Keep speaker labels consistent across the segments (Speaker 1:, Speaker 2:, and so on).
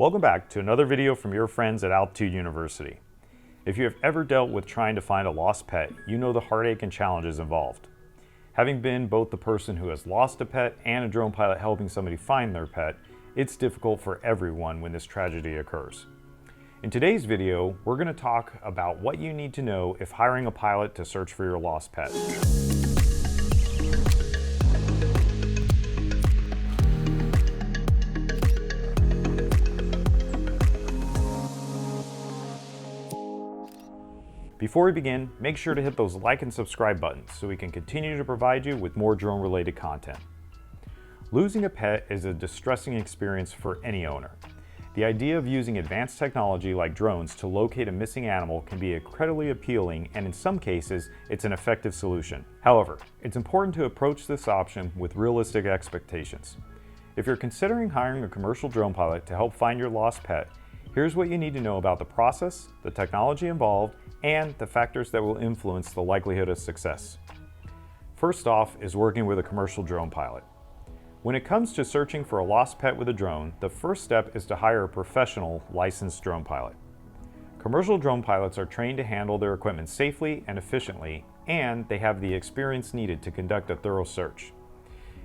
Speaker 1: Welcome back to another video from your friends at Altitude University. If you have ever dealt with trying to find a lost pet, you know the heartache and challenges involved. Having been both the person who has lost a pet and a drone pilot helping somebody find their pet, it's difficult for everyone when this tragedy occurs. In today's video, we're going to talk about what you need to know if hiring a pilot to search for your lost pet. Before we begin, make sure to hit those like and subscribe buttons so we can continue to provide you with more drone-related content. Losing a pet is a distressing experience for any owner. The idea of using advanced technology like drones to locate a missing animal can be incredibly appealing, and in some cases, it's an effective solution. However, it's important to approach this option with realistic expectations. If you're considering hiring a commercial drone pilot to help find your lost pet, here's what you need to know about the process, the technology involved, and the factors that will influence the likelihood of success. First off is working with a commercial drone pilot. When it comes to searching for a lost pet with a drone, the first step is to hire a professional licensed drone pilot. Commercial drone pilots are trained to handle their equipment safely and efficiently, and they have the experience needed to conduct a thorough search.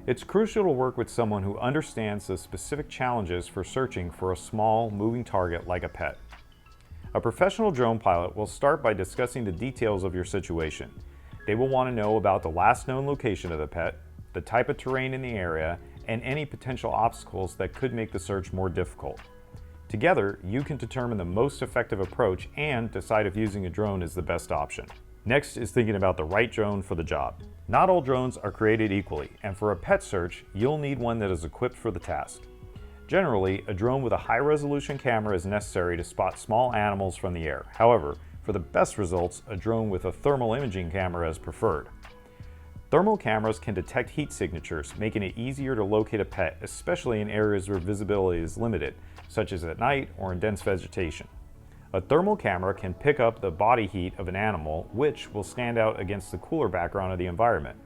Speaker 1: It's crucial to work with someone who understands the specific challenges for searching for a small, moving target like a pet. A professional drone pilot will start by discussing the details of your situation. They will want to know about the last known location of the pet, the type of terrain in the area, and any potential obstacles that could make the search more difficult. Together, you can determine the most effective approach and decide if using a drone is the best option. Next is thinking about the right drone for the job. Not all drones are created equally, and for a pet search, you'll need one that is equipped for the task. Generally, a drone with a high-resolution camera is necessary to spot small animals from the air. However, for the best results, a drone with a thermal imaging camera is preferred. Thermal cameras can detect heat signatures, making it easier to locate a pet, especially in areas where visibility is limited, such as at night or in dense vegetation. A thermal camera can pick up the body heat of an animal, which will stand out against the cooler background of the environment.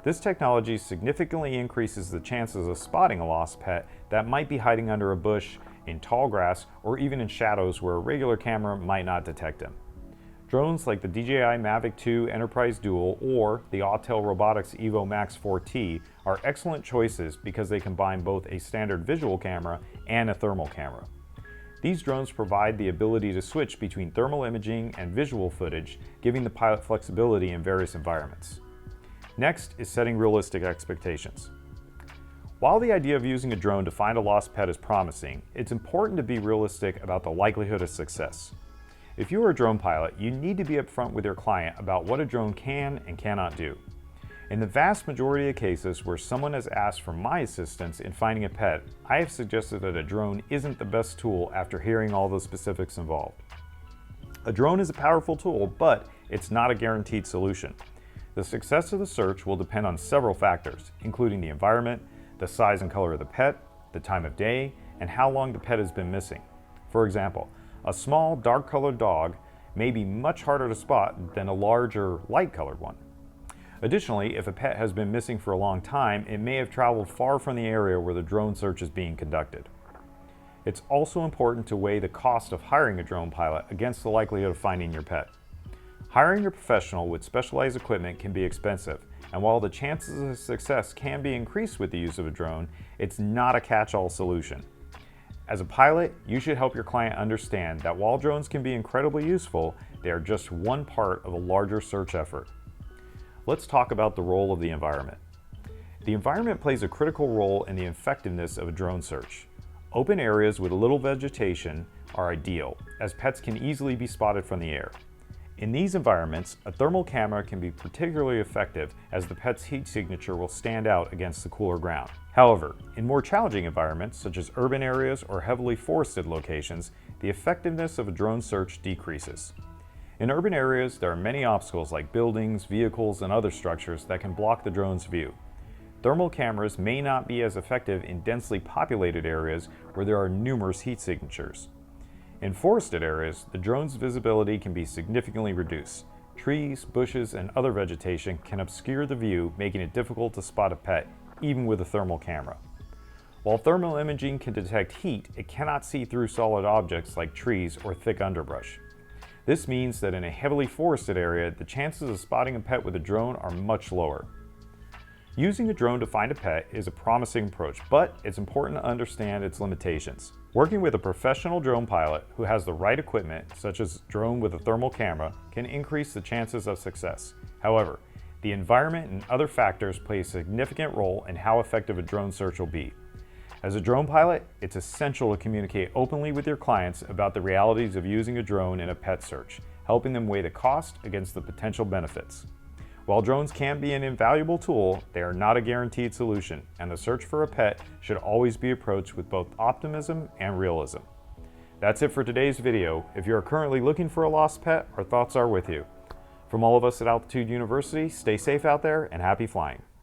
Speaker 1: This technology significantly increases the chances of spotting a lost pet that might be hiding under a bush, in tall grass, or even in shadows where a regular camera might not detect him. Drones like the DJI Mavic 2 Enterprise Dual or the Autel Robotics Evo Max 4T are excellent choices because they combine both a standard visual camera and a thermal camera. These drones provide the ability to switch between thermal imaging and visual footage, giving the pilot flexibility in various environments. Next is setting realistic expectations. While the idea of using a drone to find a lost pet is promising, it's important to be realistic about the likelihood of success. If you are a drone pilot, you need to be upfront with your client about what a drone can and cannot do. In the vast majority of cases where someone has asked for my assistance in finding a pet, I have suggested that a drone isn't the best tool after hearing all the specifics involved. A drone is a powerful tool, but it's not a guaranteed solution. The success of the search will depend on several factors, including the environment, the size and color of the pet, the time of day, and how long the pet has been missing. For example, a small, dark-colored dog may be much harder to spot than a larger, light-colored one. Additionally, if a pet has been missing for a long time, it may have traveled far from the area where the drone search is being conducted. It's also important to weigh the cost of hiring a drone pilot against the likelihood of finding your pet. Hiring a professional with specialized equipment can be expensive, and while the chances of success can be increased with the use of a drone, it's not a catch-all solution. As a pilot, you should help your client understand that while drones can be incredibly useful, they are just one part of a larger search effort. Let's talk about the role of the environment. The environment plays a critical role in the effectiveness of a drone search. Open areas with little vegetation are ideal, as pets can easily be spotted from the air. In these environments, a thermal camera can be particularly effective as the pet's heat signature will stand out against the cooler ground. However, in more challenging environments, such as urban areas or heavily forested locations, the effectiveness of a drone search decreases. In urban areas, there are many obstacles like buildings, vehicles, and other structures that can block the drone's view. Thermal cameras may not be as effective in densely populated areas where there are numerous heat signatures. In forested areas, the drone's visibility can be significantly reduced. Trees, bushes, and other vegetation can obscure the view, making it difficult to spot a pet, even with a thermal camera. While thermal imaging can detect heat, it cannot see through solid objects like trees or thick underbrush. This means that in a heavily forested area, the chances of spotting a pet with a drone are much lower. Using a drone to find a pet is a promising approach, but it's important to understand its limitations. Working with a professional drone pilot who has the right equipment, such as a drone with a thermal camera, can increase the chances of success. However, the environment and other factors play a significant role in how effective a drone search will be. As a drone pilot, it's essential to communicate openly with your clients about the realities of using a drone in a pet search, helping them weigh the cost against the potential benefits. While drones can be an invaluable tool, they are not a guaranteed solution, and the search for a pet should always be approached with both optimism and realism. That's it for today's video. If you are currently looking for a lost pet, our thoughts are with you. From all of us at Altitude University, stay safe out there and happy flying.